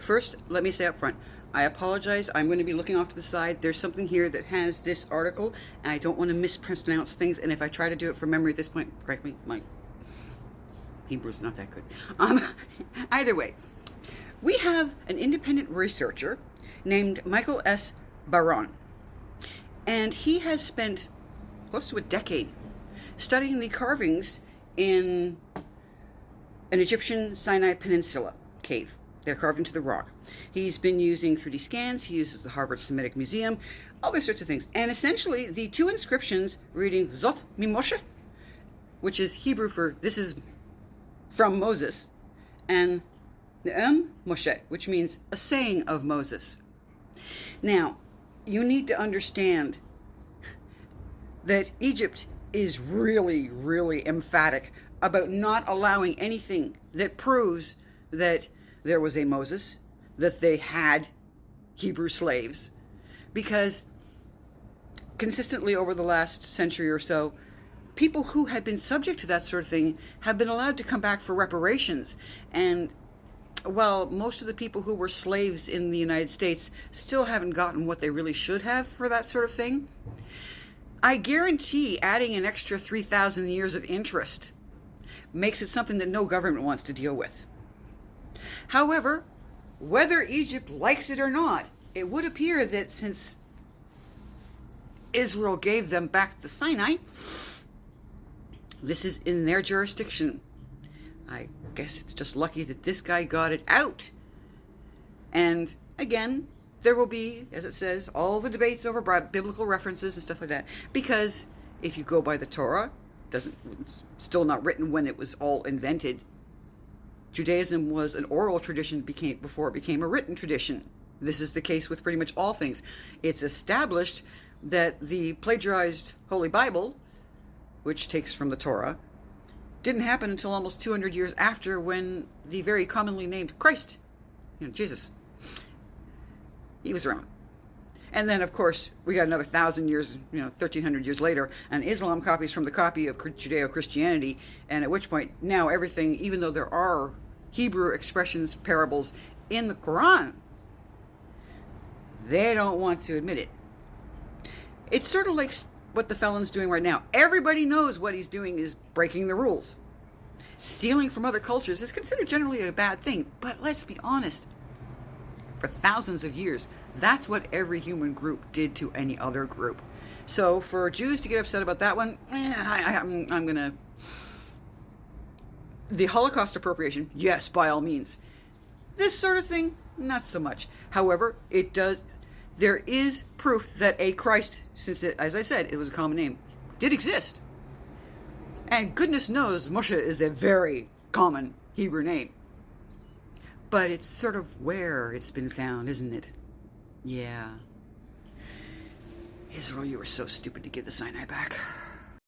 First, let me say up front, I apologize. I'm going to be looking off to the side. There's something here that has this article, and I don't want to mispronounce things. And if I try to do it from memory at this point, frankly, my Hebrew's not that good. Either way, we have an independent researcher named Michael S. Baron, and he has spent close to a decade studying the carvings in an Egyptian Sinai Peninsula cave. They're carved into the rock. He's been using 3D scans. He uses the Harvard Semitic Museum, all these sorts of things. And essentially, the two inscriptions reading Zot mi moshe, which is Hebrew for this is from Moses, and Ne'em Moshe, which means a saying of Moses. Now, you need to understand that Egypt is really, really emphatic about not allowing anything that proves that there was a Moses, that they had Hebrew slaves, because consistently over the last century or so, people who had been subject to that sort of thing have been allowed to come back for reparations. And while most of the people who were slaves in the United States still haven't gotten what they really should have for that sort of thing, I guarantee adding an extra 3,000 years of interest makes it something that no government wants to deal with. However, whether Egypt likes it or not, it would appear that since Israel gave them back the Sinai, this is in their jurisdiction. I guess it's just lucky that this guy got it out. And again, there will be, as it says, all the debates over biblical references and stuff like that. Because if you go by the Torah, it's still not written when it was all invented. Judaism was an oral tradition before it became a written tradition. This is the case with pretty much all things. It's established that the plagiarized Holy Bible, which takes from the Torah, didn't happen until almost 200 years after, when the very commonly named Christ, Jesus, he was around. And then, of course, we got another 1,000 years, 1,300 years later, and Islam copies from the copy of Judeo-Christianity, and at which point, now everything, even though there are Hebrew expressions, parables in the Quran, they don't want to admit it. It's sort of like what the felon's doing right now. Everybody knows what he's doing is breaking the rules. Stealing from other cultures is considered generally a bad thing, but let's be honest. For thousands of years, that's what every human group did to any other group. So for Jews to get upset about that one, I'm gonna... The Holocaust appropriation, yes, by all means. This sort of thing, not so much. However, there is proof that a Christ, since it, as I said, it was a common name, did exist. And goodness knows Moshe is a very common Hebrew name. But it's sort of where it's been found, isn't it? Yeah. Israel, you were so stupid to give the Sinai back.